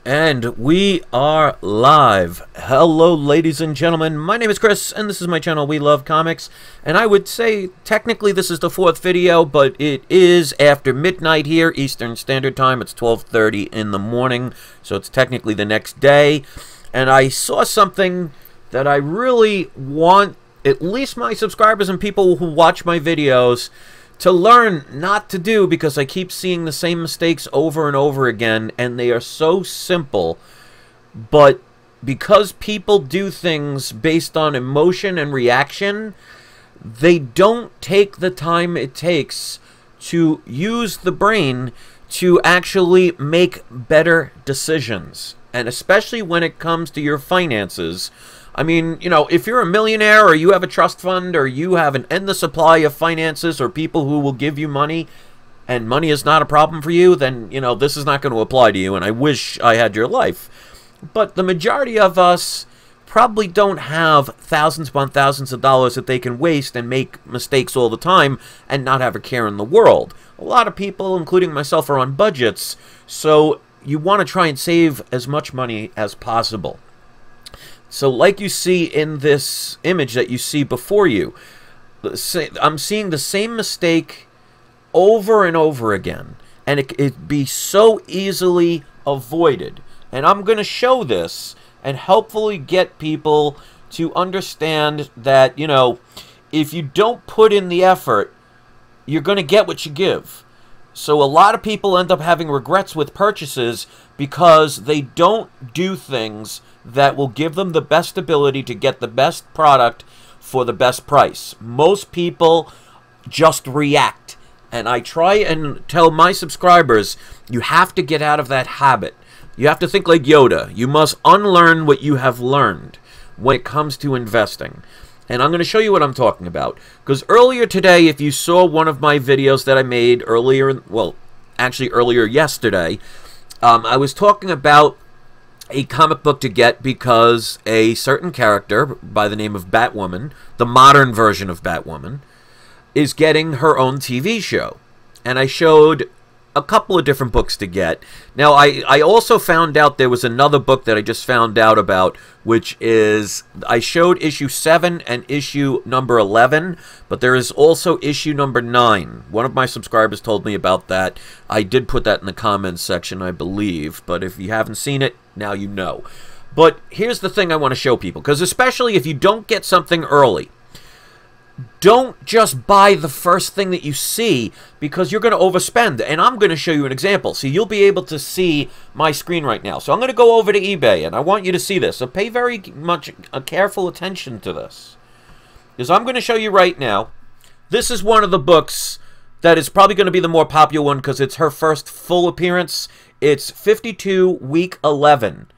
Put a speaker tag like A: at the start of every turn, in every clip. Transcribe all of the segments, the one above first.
A: And we are live. Hello, ladies and gentlemen. My name is Chris, and this is my channel, We Love Comics. And I would say, technically, this is the fourth video, but it is after midnight here, Eastern Standard Time. It's 12:30 in the morning, so it's technically the next day. And I saw something that I really want, at least my subscribers and people who watch my videos, to learn not to do, because I keep seeing the same mistakes over and over again, and they are so simple. But because people do things based on emotion and reaction, they don't take the time it takes to use the brain to actually make better decisions. And especially when it comes to your finances. I mean, you know, if you're a millionaire or you have a trust fund or you have an endless supply of finances or people who will give you money and money is not a problem for you, then, you know, this is not going to apply to you, and I wish I had your life. But the majority of us probably don't have thousands upon thousands of dollars that they can waste and make mistakes all the time and not have a care in the world. A lot of people, including myself, are on budgets, so you want to try and save as much money as possible. So like you see in this image that you see before you, I'm seeing the same mistake over and over again. And it be so easily avoided. And I'm going to show this and hopefully get people to understand that, you know, if you don't put in the effort, you're going to get what you give. So a lot of people end up having regrets with purchases because they don't do things that will give them the best ability to get the best product for the best price. Most people just react. And I try and tell my subscribers, you have to get out of that habit. You have to think like Yoda. You must unlearn what you have learned when it comes to investing. And I'm going to show you what I'm talking about. Because earlier today, if you saw one of my videos that I made earlier, well, actually earlier yesterday, I was talking about a comic book to get because a certain character by the name of Batwoman, the modern version of Batwoman, is getting her own TV show. And I showed a couple of different books to get. Now, I also found out there was another book that I just found out about, which is, I showed issue 7 and issue number 11, but there is also issue number 9. One of my subscribers told me about that. I did put that in the comments section, I believe, but if you haven't seen it, now you know. But here's the thing I want to show people, because especially if you don't get something early, don't just buy the first thing that you see, because you're going to overspend. And I'm going to show you an example. So you'll be able to see my screen right now. So I'm going to go over to eBay, and I want you to see this. So pay very much careful attention to this, because I'm going to show you right now. This is one of the books that is probably going to be the more popular one because it's her first full appearance. It's 52 week 11.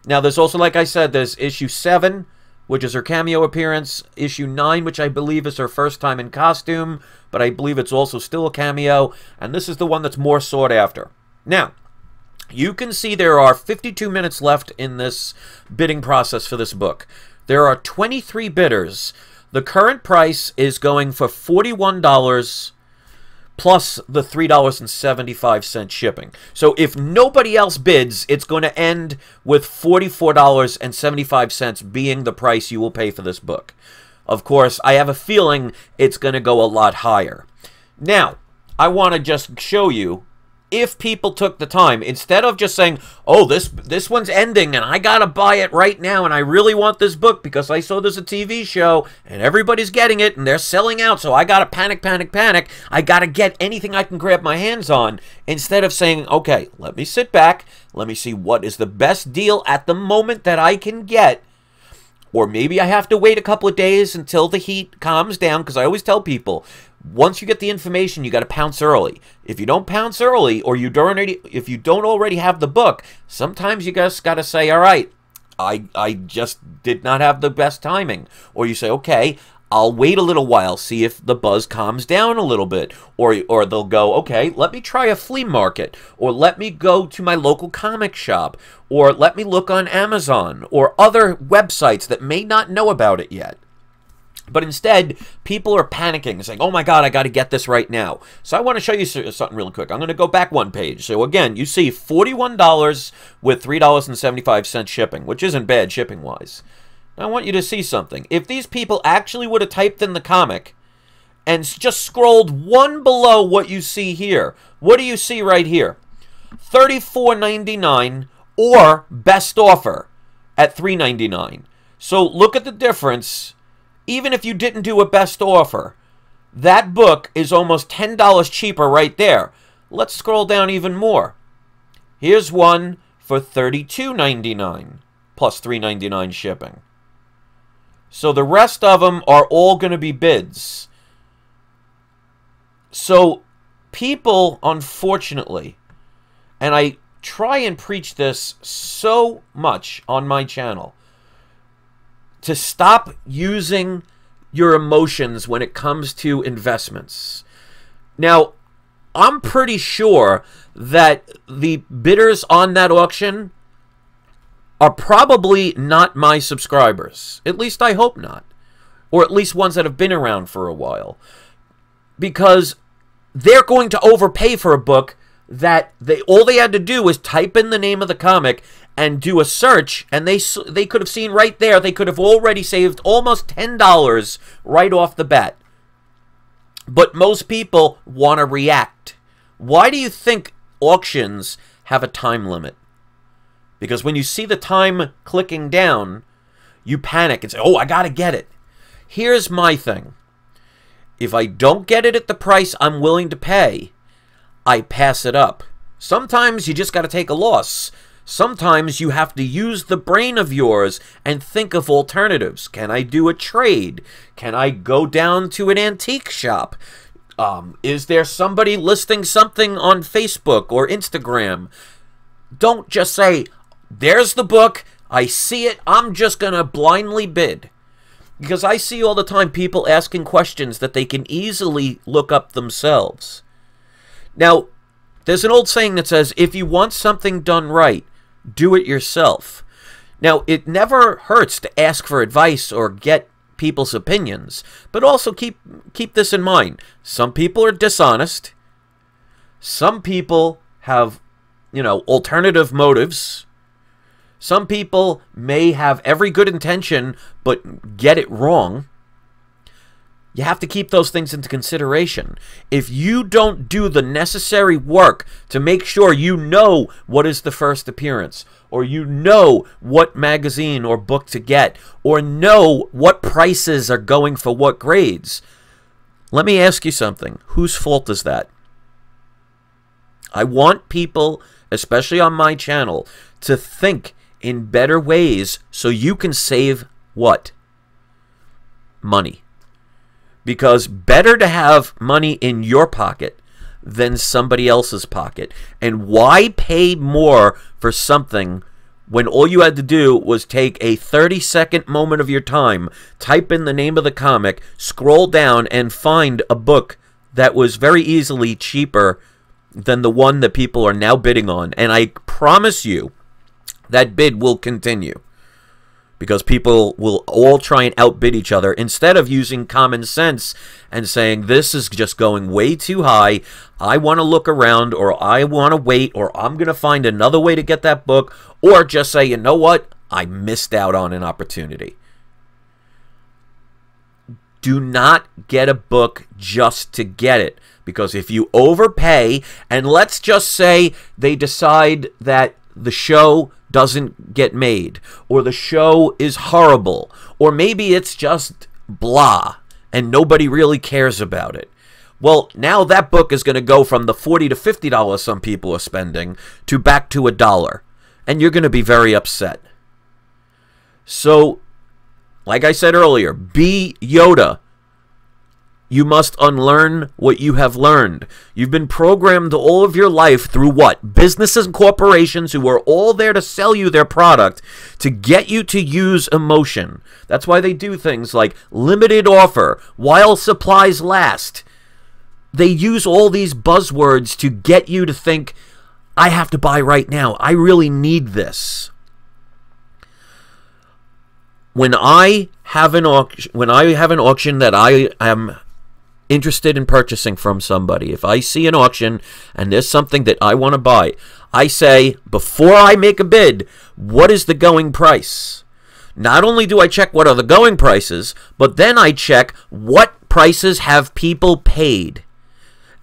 A: Now there's also, like I said, there's issue 7, which is her cameo appearance, issue 9, which I believe is her first time in costume, but I believe it's also still a cameo, and this is the one that's more sought after. Now, you can see there are 52 minutes left in this bidding process for this book. There are 23 bidders. The current price is going for $41 plus the $3.75 shipping. So if nobody else bids, it's going to end with $44.75 being the price you will pay for this book. Of course, I have a feeling it's going to go a lot higher. Now, I want to just show you, if people took the time, instead of just saying, oh, this one's ending and I gotta buy it right now and I really want this book because I saw there's a TV show and everybody's getting it and they're selling out, so I gotta panic, panic, panic. I gotta get anything I can grab my hands on. Instead of saying, okay, let me sit back, let me see what is the best deal at the moment that I can get. Or maybe I have to wait a couple of days until the heat calms down, because I always tell people, once you get the information, you got to pounce early. If you don't pounce early, or if you don't already have the book, sometimes you just got to say, all right, I just did not have the best timing. Or you say, okay, I'll wait a little while, see if the buzz calms down a little bit. Or they'll go, okay, let me try a flea market. Or let me go to my local comic shop. Or let me look on Amazon or other websites that may not know about it yet. But instead, people are panicking, saying, oh my God, I got to get this right now. So I want to show you something really quick. I'm going to go back one page. So again, you see $41 with $3.75 shipping, which isn't bad shipping-wise. Now I want you to see something. If these people actually would have typed in the comic and just scrolled one below what you see here, what do you see right here? $34.99 or best offer at $3.99. So look at the difference. Even if you didn't do a best offer, that book is almost $10 cheaper right there. Let's scroll down even more. Here's one for $32.99 plus $3.99 shipping. So the rest of them are all going to be bids. So people, unfortunately, and I try and preach this so much on my channel, to stop using your emotions when it comes to investments. Now, I'm pretty sure that the bidders on that auction are probably not my subscribers. At least I hope not. Or at least ones that have been around for a while. Because they're going to overpay for a book that all they had to do was type in the name of the comic and do a search, and they could have seen right there, they could have already saved almost $10 right off the bat. But most people want to react. Why do you think auctions have a time limit? Because when you see the time clicking down, you panic and say, oh, I got to get it. Here's my thing. If I don't get it at the price I'm willing to pay, I pass it up. Sometimes you just got to take a loss. Sometimes you have to use the brain of yours and think of alternatives. Can I do a trade? Can I go down to an antique shop? Is there somebody listing something on Facebook or Instagram? Don't just say, there's the book, I see it, I'm just going to blindly bid. Because I see all the time people asking questions that they can easily look up themselves. Now, there's an old saying that says, if you want something done right, do it yourself. Now, it never hurts to ask for advice or get people's opinions, but also keep this in mind. Some people are dishonest. Some people have, alternative motives. Some people may have every good intention, but get it wrong. You have to keep those things into consideration. If you don't do the necessary work to make sure you know what is the first appearance, or you know what magazine or book to get, or know what prices are going for what grades, let me ask you something. Whose fault is that? I want people, especially on my channel, to think in better ways so you can save what? Money. Because better to have money in your pocket than somebody else's pocket. And why pay more for something when all you had to do was take a 30-second moment of your time, type in the name of the comic, scroll down, and find a book that was very easily cheaper than the one that people are now bidding on. And I promise you that bid will continue. Because people will all try and outbid each other instead of using common sense and saying, this is just going way too high. I want to look around, or I want to wait, or I'm going to find another way to get that book, or just say, you know what? I missed out on an opportunity. Do not get a book just to get it. Because if you overpay, and let's just say they decide that the show doesn't get made, or the show is horrible, or maybe it's just blah and nobody really cares about it. Well, now that book is going to go from the $40 to $50 some people are spending to back to $1, and you're going to be very upset. So, like I said earlier, be Yoda. You must unlearn what you have learned. You've been programmed all of your life through what? Businesses and corporations who are all there to sell you their product to get you to use emotion. That's why they do things like limited offer, while supplies last. They use all these buzzwords to get you to think, I have to buy right now. I really need this. when I have an auction that I am interested in purchasing from somebody, if I see an auction and there's something that I want to buy, I say, before I make a bid, what is the going price? Not only do I check what are the going prices, but then I check what prices have people paid.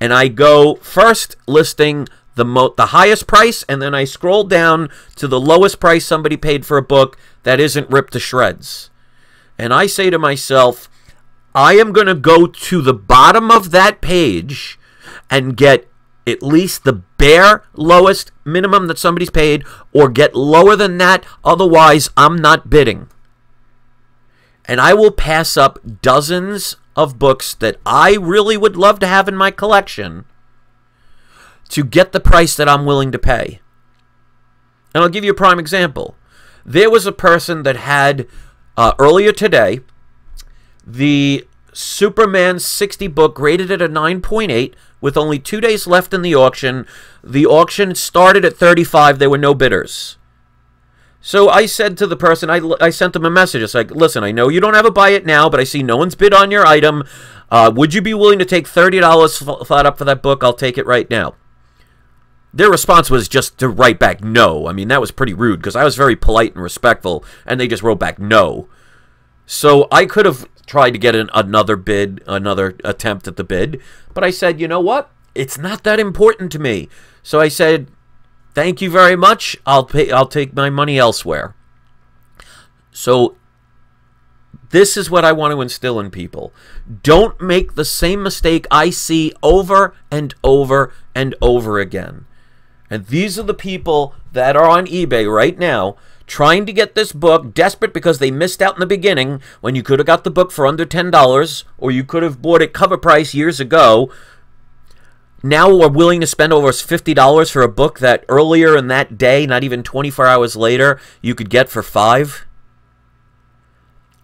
A: And I go first listing the highest price, and then I scroll down to the lowest price somebody paid for a book that isn't ripped to shreds. And I say to myself, I am going to go to the bottom of that page and get at least the bare lowest minimum that somebody's paid, or get lower than that, otherwise I'm not bidding. And I will pass up dozens of books that I really would love to have in my collection to get the price that I'm willing to pay. And I'll give you a prime example. There was a person that had, earlier today, the Superman 60 book rated at a 9.8 with only 2 days left in the auction. The auction started at 35. There were no bidders. So I said to the person, I sent them a message. It's like, listen, I know you don't have a buy it now, but I see no one's bid on your item. Would you be willing to take $30 flat up for that book? I'll take it right now. Their response was just to write back no. I mean, that was pretty rude because I was very polite and respectful, and they just wrote back no. So I could have tried to get another bid, another attempt at the bid, but I said, you know what? It's not that important to me. So I said, thank you very much. I'll take my money elsewhere. So this is what I want to instill in people. Don't make the same mistake I see over and over and over again. And these are the people that are on eBay right now trying to get this book, desperate because they missed out in the beginning when you could have got the book for under $10, or you could have bought it cover price years ago. Now we're willing to spend over $50 for a book that earlier in that day, not even 24 hours later, you could get for $5.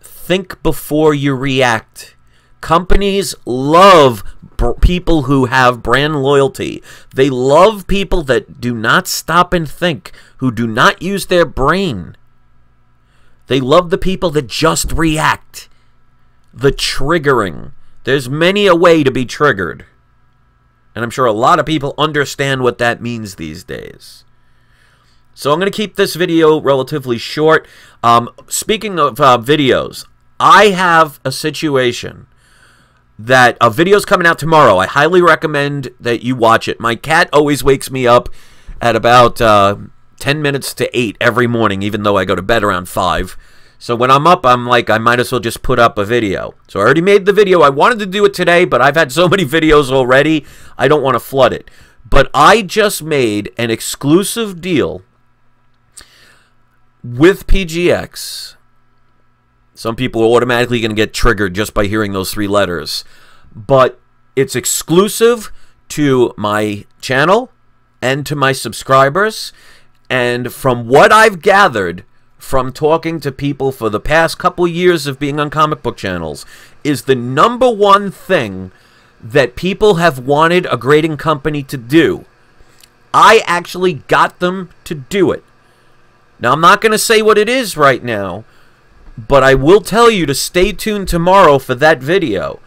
A: Think before you react. Companies love people who have brand loyalty. They love people that do not stop and think, who do not use their brain. They love the people that just react. The triggering. There's many a way to be triggered. And I'm sure a lot of people understand what that means these days. So I'm going to keep this video relatively short. Speaking of videos, I have a situation that a video's coming out tomorrow. I highly recommend that you watch it. My cat always wakes me up at about 10 minutes to 8 every morning, even though I go to bed around 5. So when I'm up, I'm like, I might as well just put up a video. So I already made the video. I wanted to do it today, but I've had so many videos already, I don't want to flood it. But I just made an exclusive deal with PGX. Some people are automatically going to get triggered just by hearing those 3 letters. But it's exclusive to my channel and to my subscribers. And from what I've gathered from talking to people for the past couple years of being on comic book channels, is the #1 thing that people have wanted a grading company to do. I actually got them to do it. Now, I'm not going to say what it is right now, but I will tell you to stay tuned tomorrow for that video.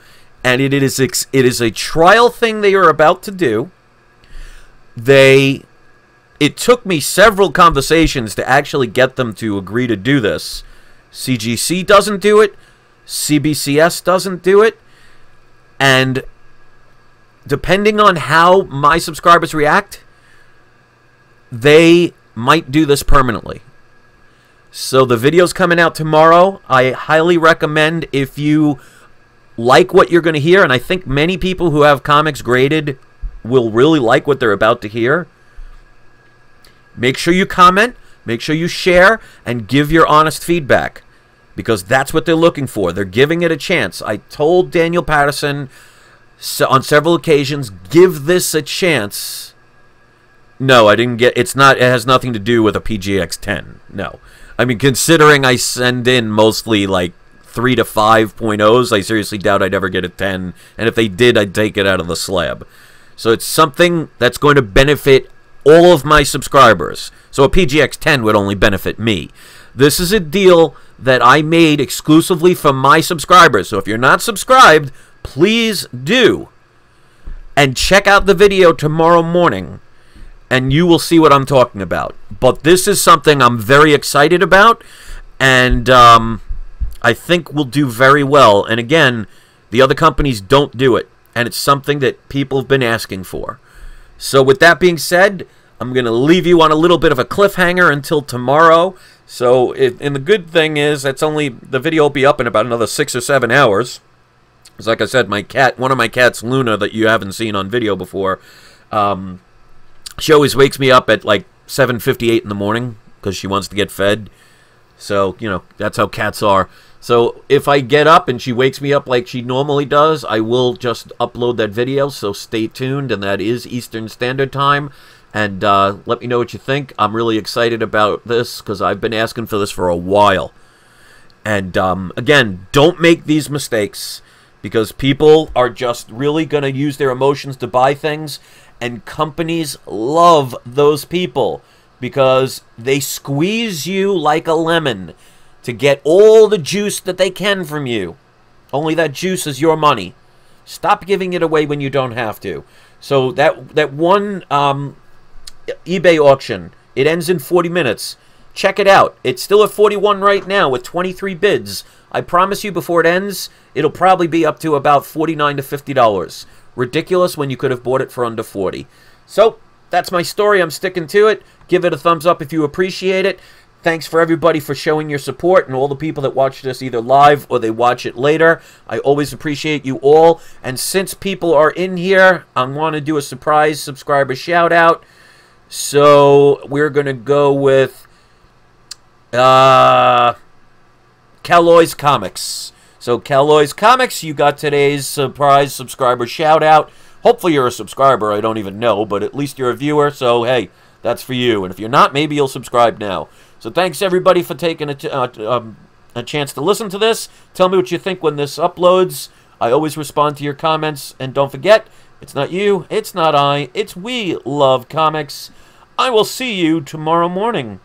A: And it is a trial thing they are about to do. It took me several conversations to actually get them to agree to do this. CGC doesn't do it. CBCS doesn't do it. And depending on how my subscribers react, they might do this permanently. So the video's coming out tomorrow. I highly recommend, if you like what you're going to hear, and I think many people who have comics graded will really like what they're about to hear, make sure you comment, make sure you share, and give your honest feedback, because that's what they're looking for. They're giving it a chance. I told Daniel Patterson on several occasions, give this a chance. No, I didn't get, it has nothing to do with a PGX 10. No. I mean, considering I send in mostly like 3 to 5.0s, I seriously doubt I'd ever get a 10. And if they did, I'd take it out of the slab. So it's something that's going to benefit all of my subscribers. So a PGX 10 would only benefit me. This is a deal that I made exclusively for my subscribers. So if you're not subscribed, please do. And check out the video tomorrow morning, and you will see what I'm talking about. But this is something I'm very excited about, and I think we'll do very well. And again, the other companies don't do it, and it's something that people have been asking for. So with that being said, I'm going to leave you on a little bit of a cliffhanger until tomorrow. So, and the good thing is, the video will be up in about another 6 or 7 hours. Because like I said, one of my cats, Luna, that you haven't seen on video before, she always wakes me up at like 7:58 in the morning because she wants to get fed. So, you know, that's how cats are. So if I get up and she wakes me up like she normally does, I will just upload that video. So stay tuned, and that is Eastern Standard Time. And let me know what you think. I'm really excited about this because I've been asking for this for a while. And again, don't make these mistakes, because people are just really going to use their emotions to buy things. And companies love those people because they squeeze you like a lemon to get all the juice that they can from you. Only that juice is your money. Stop giving it away when you don't have to. So that one eBay auction, it ends in 40 minutes. Check it out. It's still at 41 right now with 23 bids. I promise you, before it ends, it'll probably be up to about $49 to $50. Ridiculous when you could have bought it for under 40. So that's my story. I'm sticking to it. Give it a thumbs up if you appreciate it. Thanks for everybody for showing your support, and all the people that watch this either live or they watch it later. I always appreciate you all. And since people are in here, I want to do a surprise subscriber shout out. So we're going to go with Caloy's Comics. So Caloy's Comics, you got today's surprise subscriber shout out. Hopefully you're a subscriber. I don't even know, but at least you're a viewer. So hey, that's for you. And if you're not, maybe you'll subscribe now. So thanks everybody for taking a chance to listen to this. Tell me what you think when this uploads. I always respond to your comments. And don't forget, it's not you, it's not I, it's we love comics. I will see you tomorrow morning.